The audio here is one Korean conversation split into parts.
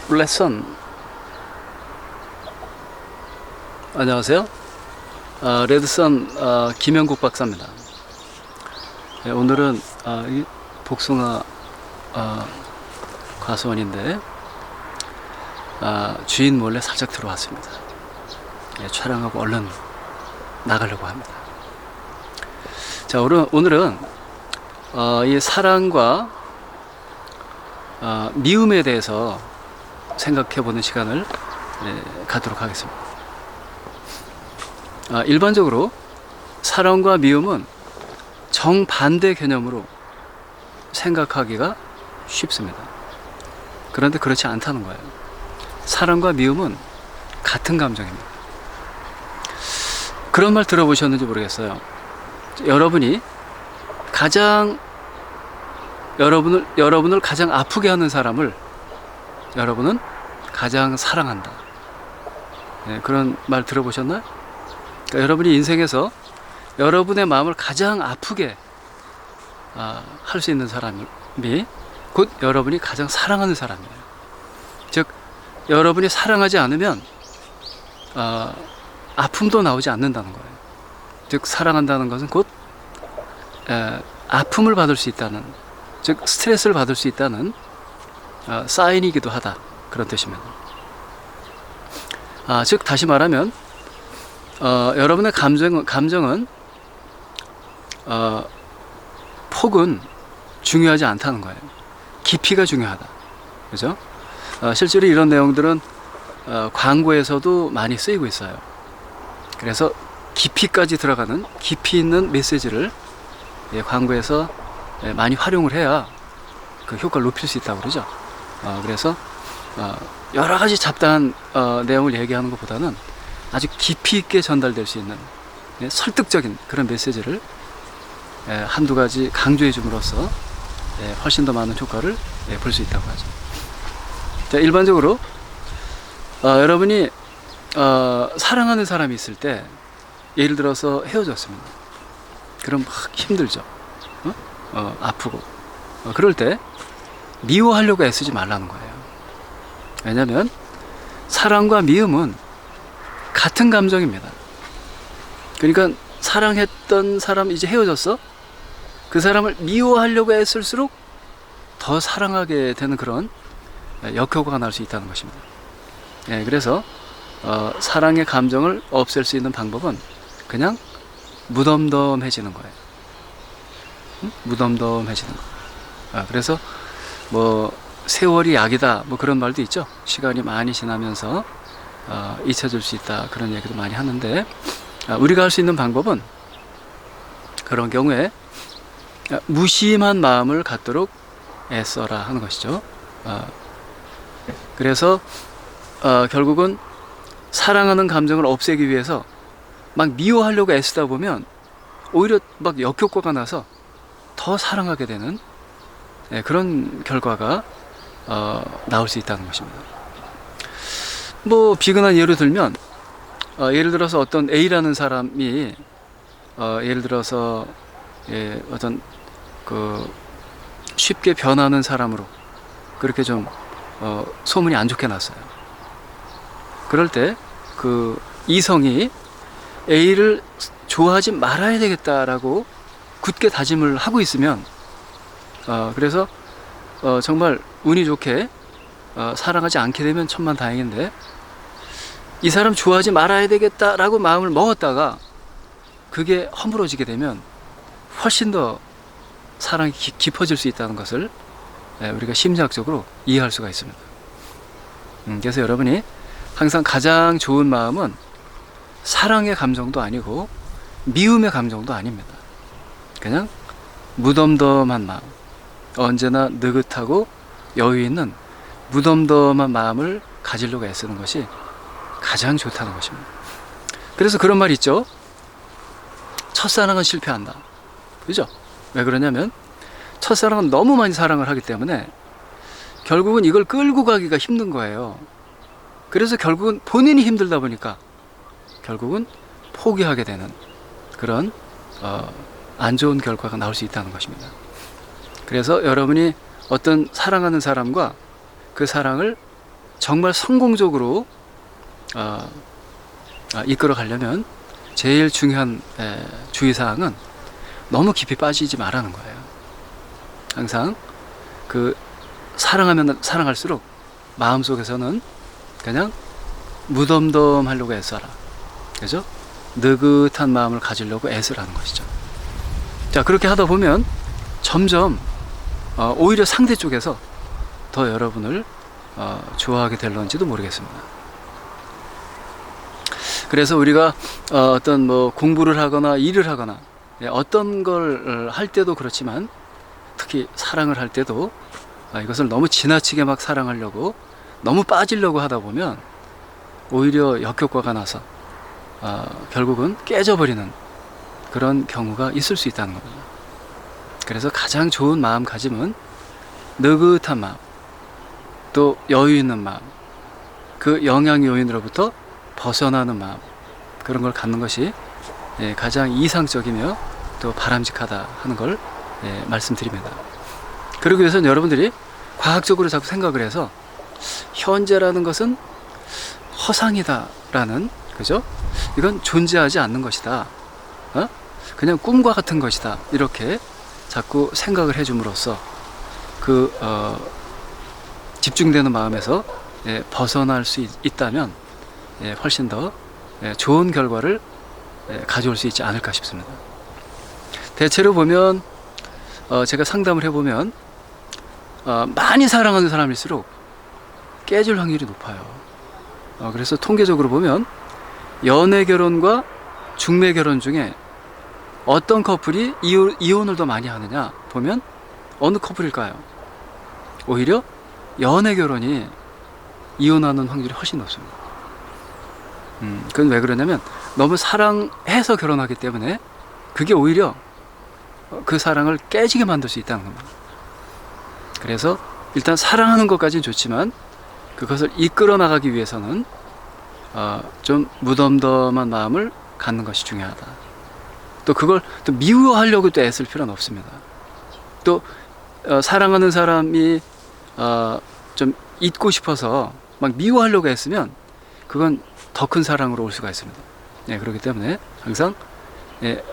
레슨. 안녕하세요. 레드선 김영국 박사입니다. 오늘은 이 복숭아 과수원인데 주인 몰래 살짝 들어왔습니다. 촬영하고 얼른 나가려고 합니다. 자, 오늘은 이 사랑과 미움에 대해서 생각해보는 시간을 갖도록 하겠습니다. 일반적으로 사랑과 미움은 정반대 개념으로 생각하기가 쉽습니다. 그런데 그렇지 않다는 거예요. 사랑과 미움은 같은 감정입니다. 그런 말 들어보셨는지 모르겠어요. 여러분이 가장 여러분을 가장 아프게 하는 사람을 여러분은 가장 사랑한다. 그런 말 들어보셨나요? 그러니까 여러분이 인생에서 여러분의 마음을 가장 아프게 할 수 있는 사람이 곧 여러분이 가장 사랑하는 사람이에요. 즉, 여러분이 사랑하지 않으면 아픔도 나오지 않는다는 거예요. 즉, 사랑한다는 것은 곧 아픔을 받을 수 있다는, 즉 스트레스를 받을 수 있다는 사인이기도 하다, 그런 뜻입니다. 즉 다시 말하면 여러분의 감정은 폭은 중요하지 않다는 거예요. 깊이가 중요하다. 그죠? 실제로 이런 내용들은 광고에서도 많이 쓰이고 있어요. 그래서 깊이까지 들어가는 깊이 있는 메시지를 광고에서 많이 활용을 해야 그 효과를 높일 수 있다고 그러죠. 그래서 여러 가지 잡다한 내용을 얘기하는 것보다는 아주 깊이 있게 전달될 수 있는 설득적인 그런 메시지를 한두 가지 강조해 줌으로써 훨씬 더 많은 효과를 볼 수 있다고 하죠. 자, 일반적으로 여러분이 사랑하는 사람이 있을 때, 예를 들어서 헤어졌습니다. 그럼 막 힘들죠. 아프고. 그럴 때 미워하려고 애쓰지 말라는 거예요. 왜냐하면 사랑과 미움은 같은 감정입니다. 그러니까 사랑했던 사람 이제 헤어졌어? 그 사람을 미워하려고 애쓸수록 더 사랑하게 되는 그런 역효과가 날 수 있다는 것입니다. 그래서 사랑의 감정을 없앨 수 있는 방법은 그냥 무덤덤해지는 거예요. 무덤덤해지는 거. 그래서 뭐 세월이 약이다, 뭐 그런 말도 있죠. 시간이 많이 지나면서 잊혀질 수 있다, 그런 얘기도 많이 하는데, 우리가 할 수 있는 방법은 그런 경우에 무심한 마음을 갖도록 애써라 하는 것이죠. 그래서 결국은 사랑하는 감정을 없애기 위해서 막 미워하려고 애쓰다 보면 오히려 막 역효과가 나서 더 사랑하게 되는 그런 결과가 나올 수 있다는 것입니다. 뭐 비근한 예를 들면 예를 들어서 어떤 A라는 사람이 예를 들어서 어떤 그 쉽게 변하는 사람으로 그렇게 좀 소문이 안 좋게 났어요. 그럴 때 그 이성이 A를 좋아하지 말아야 되겠다라고 굳게 다짐을 하고 있으면 그래서 정말 운이 좋게 사랑하지 않게 되면 천만다행인데, 이 사람 좋아하지 말아야 되겠다라고 마음을 먹었다가 그게 허물어지게 되면 훨씬 더 사랑이 깊어질 수 있다는 것을 우리가 심리학적으로 이해할 수가 있습니다. 그래서 여러분이 항상 가장 좋은 마음은 사랑의 감정도 아니고 미움의 감정도 아닙니다. 그냥 무덤덤한 마음, 언제나 느긋하고 여유 있는 무덤덤한 마음을 가지려고 애쓰는 것이 가장 좋다는 것입니다. 그래서 그런 말 있죠. 첫사랑은 실패한다. 그죠? 왜 그러냐면 첫사랑은 너무 많이 사랑을 하기 때문에 결국은 이걸 끌고 가기가 힘든 거예요. 그래서 결국은 본인이 힘들다 보니까 결국은 포기하게 되는 그런 안 좋은 결과가 나올 수 있다는 것입니다. 그래서 여러분이 어떤 사랑하는 사람과 그 사랑을 정말 성공적으로 이끌어 가려면 제일 중요한 주의사항은 너무 깊이 빠지지 말라는 거예요. 항상 그 사랑하면 사랑할수록 마음속에서는 그냥 무덤덤하려고 애써라. 그죠? 느긋한 마음을 가지려고 애쓰라는 것이죠. 자, 그렇게 하다 보면 점점 오히려 상대 쪽에서 더 여러분을 좋아하게 될런지도 모르겠습니다. 그래서 우리가 어떤 뭐 공부를 하거나 일을 하거나 어떤 걸 할 때도 그렇지만 특히 사랑을 할 때도 이것을 너무 지나치게 막 사랑하려고 너무 빠지려고 하다 보면 오히려 역효과가 나서 결국은 깨져버리는 그런 경우가 있을 수 있다는 겁니다. 그래서 가장 좋은 마음가짐은 느긋한 마음, 또 여유 있는 마음, 그 영향 요인으로부터 벗어나는 마음, 그런 걸 갖는 것이 가장 이상적이며 또 바람직하다 하는 걸 말씀드립니다. 그러기 위해서는 여러분들이 과학적으로 자꾸 생각을 해서 현재라는 것은 허상이다라는, 그죠? 이건 존재하지 않는 것이다. 그냥 꿈과 같은 것이다. 이렇게 자꾸 생각을 해줌으로써 그 집중되는 마음에서 벗어날 수 있다면 훨씬 더 좋은 결과를 가져올 수 있지 않을까 싶습니다. 대체로 보면 제가 상담을 해보면 많이 사랑하는 사람일수록 깨질 확률이 높아요. 그래서 통계적으로 보면 연애 결혼과 중매 결혼 중에 어떤 커플이 이혼을 더 많이 하느냐 보면 어느 커플일까요? 오히려 연애 결혼이 이혼하는 확률이 훨씬 높습니다. 그건 왜 그러냐면 너무 사랑해서 결혼하기 때문에 그게 오히려 그 사랑을 깨지게 만들 수 있다는 겁니다. 그래서 일단 사랑하는 것까지는 좋지만 그것을 이끌어 나가기 위해서는 좀 무덤덤한 마음을 갖는 것이 중요하다. 또 그걸 또 미워하려고 또 애쓸 필요는 없습니다. 또 사랑하는 사람이 좀 잊고 싶어서 막 미워하려고 애쓰면 그건 더 큰 사랑으로 올 수가 있습니다. 그렇기 때문에 항상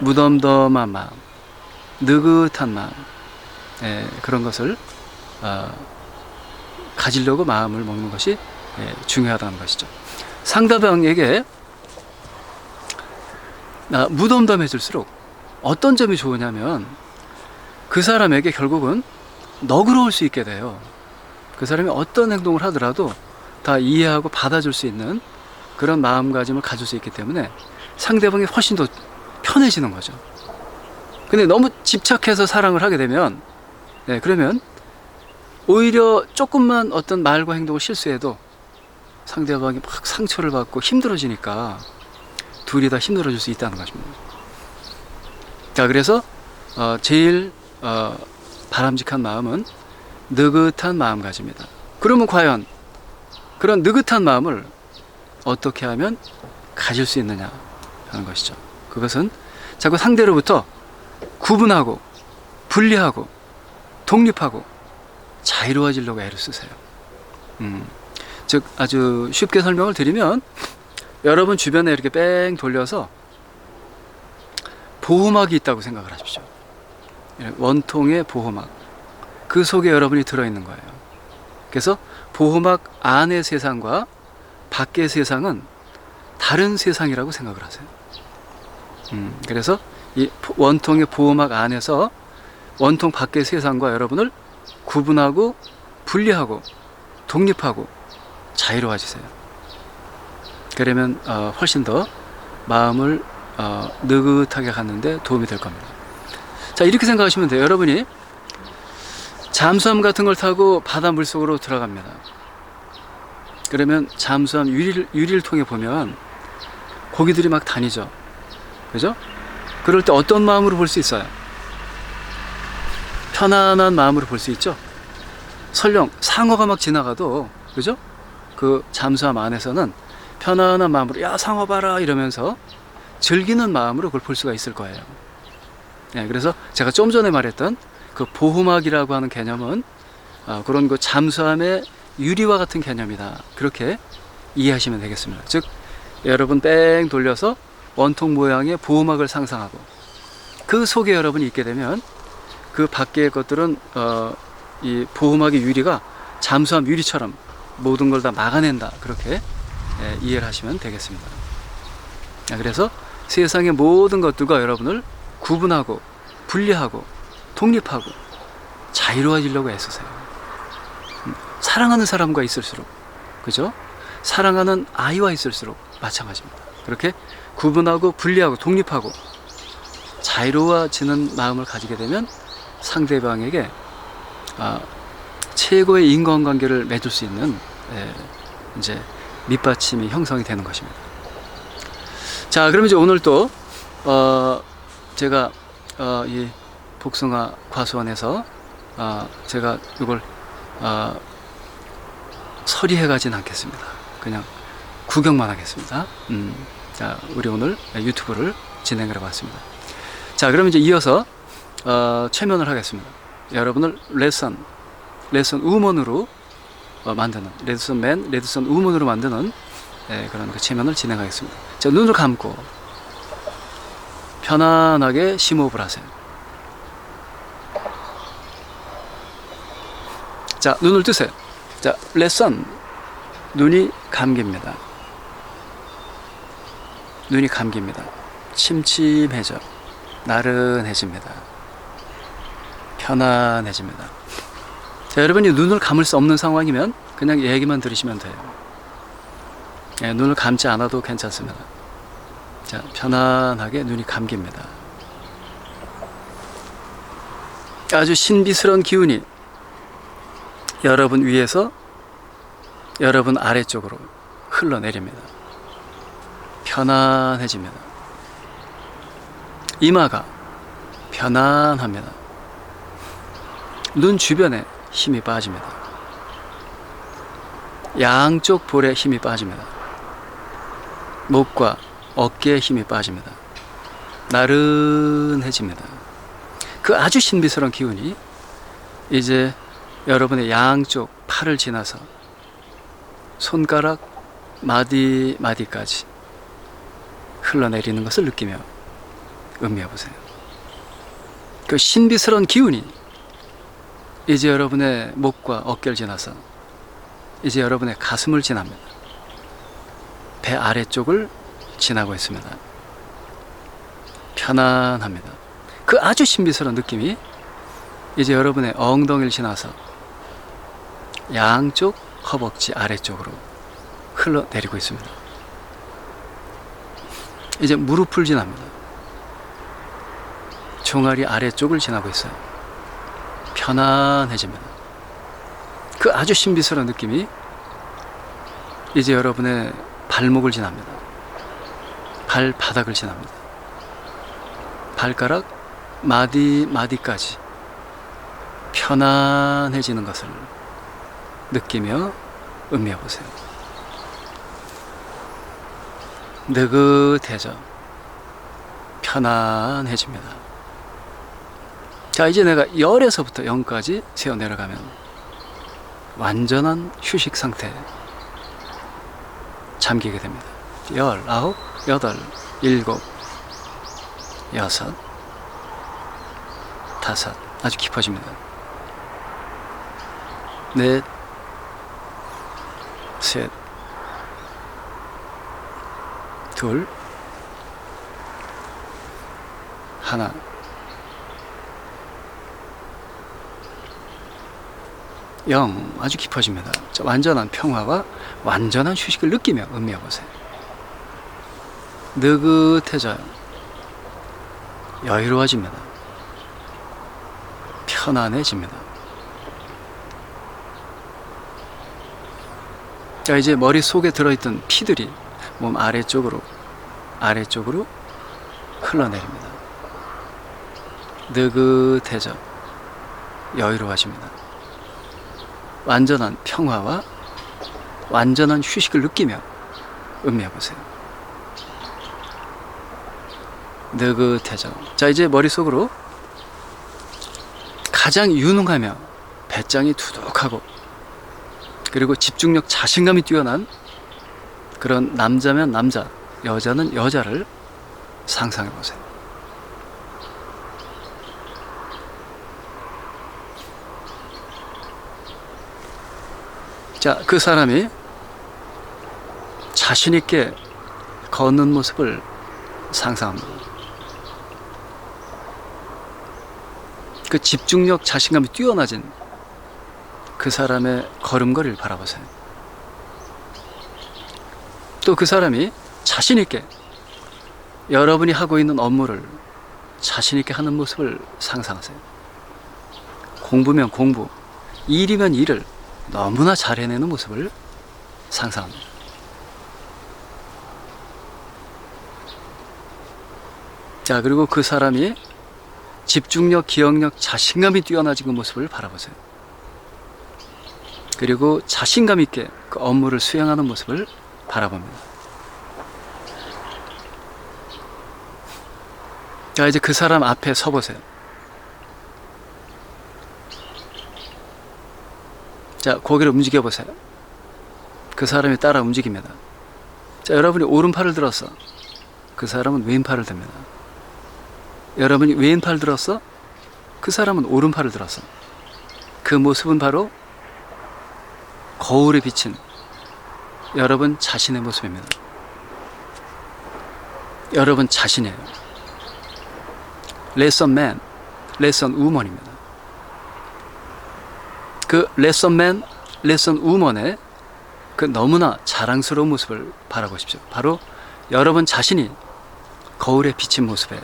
무덤덤한 마음, 느긋한 마음, 그런 것을 가지려고 마음을 먹는 것이 중요하다는 것이죠. 상대방에게 무덤덤해질수록 어떤 점이 좋으냐면 그 사람에게 결국은 너그러울 수 있게 돼요. 그 사람이 어떤 행동을 하더라도 다 이해하고 받아줄 수 있는 그런 마음가짐을 가질 수 있기 때문에 상대방이 훨씬 더 편해지는 거죠. 근데 너무 집착해서 사랑을 하게 되면 그러면 오히려 조금만 어떤 말과 행동을 실수해도 상대방이 막 상처를 받고 힘들어지니까 둘이 다 힘들어질 수 있다는 것입니다. 자, 그래서 제일 바람직한 마음은 느긋한 마음가짐이다. 그러면 과연 그런 느긋한 마음을 어떻게 하면 가질 수 있느냐 하는 것이죠. 그것은 자꾸 상대로부터 구분하고 분리하고 독립하고 자유로워지려고 애를 쓰세요. 즉 아주 쉽게 설명을 드리면 여러분 주변에 이렇게 뺑 돌려서 보호막이 있다고 생각을 하십시오. 원통의 보호막, 그 속에 여러분이 들어있는 거예요. 그래서 보호막 안의 세상과 밖의 세상은 다른 세상이라고 생각을 하세요. 그래서 이 원통의 보호막 안에서 원통 밖의 세상과 여러분을 구분하고 분리하고 독립하고 자유로워지세요. 그러면 훨씬 더 마음을 느긋하게 갖는데 도움이 될 겁니다. 자, 이렇게 생각하시면 돼요. 여러분이 잠수함 같은 걸 타고 바다 물속으로 들어갑니다. 그러면 잠수함 유리를 통해 보면 고기들이 막 다니죠. 그죠? 그럴 때 어떤 마음으로 볼 수 있어요? 편안한 마음으로 볼 수 있죠. 설령 상어가 막 지나가도, 그죠? 그 잠수함 안에서는 편안한 마음으로 야 상어 봐라 이러면서 즐기는 마음으로 그걸 볼 수가 있을 거예요. 그래서 제가 좀 전에 말했던 그 보호막이라고 하는 개념은 그런 그 잠수함의 유리와 같은 개념이다. 그렇게 이해하시면 되겠습니다. 즉 여러분 뺑 돌려서 원통 모양의 보호막을 상상하고 그 속에 여러분이 있게 되면 그 밖의 것들은 이 보호막의 유리가 잠수함 유리처럼 모든 걸 다 막아낸다. 그렇게 이해를 하시면 되겠습니다. 그래서 세상의 모든 것들과 여러분을 구분하고 분리하고 독립하고 자유로워지려고 애쓰세요. 사랑하는 사람과 있을수록, 그죠? 사랑하는 아이와 있을수록 마찬가지입니다. 그렇게 구분하고 분리하고 독립하고 자유로워지는 마음을 가지게 되면 상대방에게 최고의 인간관계를 맺을 수 있는 이제 밑받침이 형성이 되는 것입니다. 자, 그럼 이제 오늘 또 제가 이 복숭아 과수원에서 제가 이걸 서리해 가진 않겠습니다. 그냥 구경만 하겠습니다. 자, 우리 오늘 유튜브를 진행을 해봤습니다. 자, 그럼 이제 이어서 최면을 하겠습니다. 여러분을 레슨 우먼으로 만드는, 레드선맨, 레드선 우먼으로 만드는 그런 그 체면을 진행하겠습니다. 자, 눈을 감고 편안하게 심호흡을 하세요. 자, 눈을 뜨세요. 자, 레슨, 눈이 감깁니다. 눈이 감깁니다. 침침해져, 나른해집니다. 편안해집니다. 자, 여러분이 눈을 감을 수 없는 상황이면 그냥 얘기만 들으시면 돼요. 눈을 감지 않아도 괜찮습니다. 자, 편안하게 눈이 감깁니다. 아주 신비스러운 기운이 여러분 위에서 여러분 아래쪽으로 흘러내립니다. 편안해집니다. 이마가 편안합니다. 눈 주변에 힘이 빠집니다. 양쪽 볼에 힘이 빠집니다. 목과 어깨에 힘이 빠집니다. 나른해집니다. 그 아주 신비스러운 기운이 이제 여러분의 양쪽 팔을 지나서 손가락 마디까지 흘러내리는 것을 느끼며 음미해 보세요. 그 신비스러운 기운이 이제 여러분의 목과 어깨를 지나서 이제 여러분의 가슴을 지납니다. 배 아래쪽을 지나고 있습니다. 편안합니다. 그 아주 신비스러운 느낌이 이제 여러분의 엉덩이를 지나서 양쪽 허벅지 아래쪽으로 흘러내리고 있습니다. 이제 무릎을 지납니다. 종아리 아래쪽을 지나고 있어요. 편안해집니다. 그 아주 신비스러운 느낌이 이제 여러분의 발목을 지납니다. 발바닥을 지납니다. 발가락 마디까지 편안해지는 것을 느끼며 음미해 보세요. 느긋해져 편안해집니다. 자, 이제 내가 0에서부터 0까지 세어 내려가면 완전한 휴식 상태에 잠기게 됩니다. 19, 8, 7, 6, 5 아주 깊어집니다. 4, 3, 2, 1 0 아주 깊어집니다. 완전한 평화와 완전한 휴식을 느끼며 음미해 보세요. 느긋해져요. 여유로워집니다. 편안해집니다. 자, 이제 머릿속에 들어있던 피들이 몸 아래쪽으로 흘러내립니다. 느긋해져 여유로워집니다. 완전한 평화와 완전한 휴식을 느끼며 음미해 보세요. 느긋해져. 자, 이제 머릿속으로 가장 유능하며 배짱이 두둑하고 그리고 집중력, 자신감이 뛰어난 그런 남자면 남자, 여자는 여자를 상상해 보세요. 자, 그 사람이 자신 있게 걷는 모습을 상상합니다. 그 집중력, 자신감이 뛰어나진 그 사람의 걸음걸이를 바라보세요. 또 그 사람이 자신 있게 여러분이 하고 있는 업무를 자신 있게 하는 모습을 상상하세요. 공부면 공부, 일이면 일을 너무나 잘 해내는 모습을 상상합니다. 자, 그리고 그 사람이 집중력, 기억력, 자신감이 뛰어나진 그 모습을 바라보세요. 그리고 자신감 있게 그 업무를 수행하는 모습을 바라봅니다. 자, 이제 그 사람 앞에 서보세요. 자, 고개를 움직여 보세요. 그 사람이 따라 움직입니다. 자, 여러분이 오른팔을 들었어. 그 사람은 왼팔을 듭니다. 여러분이 왼팔 들었어. 그 사람은 오른팔을 들었어. 그 모습은 바로 거울에 비친 여러분 자신의 모습입니다. 여러분 자신이에요. 레슨맨, 레슨우먼입니다. 그 레슨맨, 레슨우먼의 그 너무나 자랑스러운 모습을 바라보십시오. 바로 여러분 자신이 거울에 비친 모습이에요.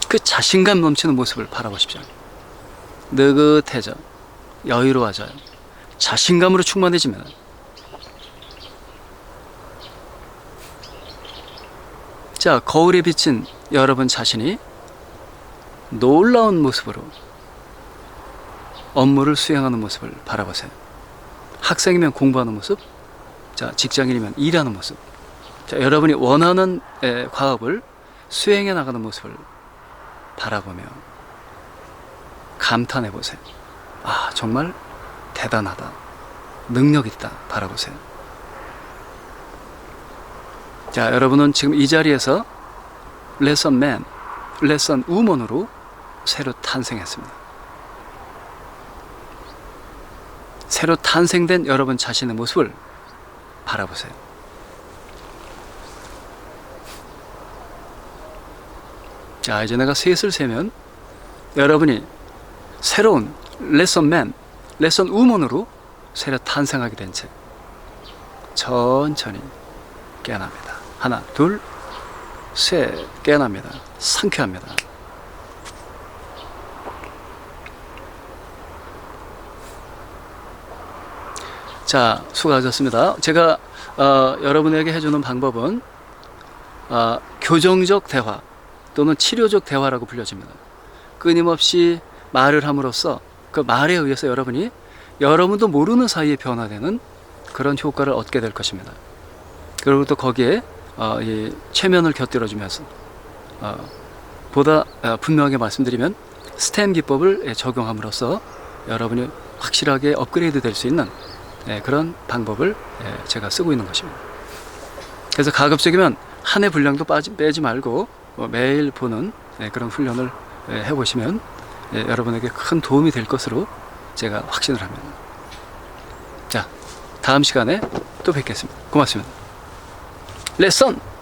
그 자신감 넘치는 모습을 바라보십시오. 느긋해져, 여유로워져요. 자신감으로 충만해지면 자, 거울에 비친 여러분 자신이 놀라운 모습으로 업무를 수행하는 모습을 바라보세요. 학생이면 공부하는 모습, 자, 직장인이면 일하는 모습, 자, 여러분이 원하는 과업을 수행해 나가는 모습을 바라보며 감탄해 보세요. 아, 정말 대단하다, 능력 있다 바라보세요. 자, 여러분은 지금 이 자리에서 레슨맨, 레슨우먼으로 새로 탄생했습니다. 새로 탄생된 여러분 자신의 모습을 바라보세요. 자, 이제 내가 셋을 세면 여러분이 새로운 레슨맨, 레슨우먼으로 새로 탄생하게 된 채 천천히 깨어납니다. 하나, 둘, 셋, 깨어납니다. 상쾌합니다. 자, 수고하셨습니다. 제가 여러분에게 해주는 방법은 교정적 대화 또는 치료적 대화라고 불려집니다. 끊임없이 말을 함으로써 그 말에 의해서 여러분도 모르는 사이에 변화되는 그런 효과를 얻게 될 것입니다. 그리고 또 거기에 이 최면을 곁들여주면서 보다 분명하게 말씀드리면 스템 기법을 적용함으로써 여러분이 확실하게 업그레이드 될 수 있는 그런 방법을 제가 쓰고 있는 것입니다. 그래서 가급적이면 한 해 분량도 빼지 말고 매일 보는 그런 훈련을 해보시면 여러분에게 큰 도움이 될 것으로 제가 확신을 합니다. 자, 다음 시간에 또 뵙겠습니다. 고맙습니다. 레슨!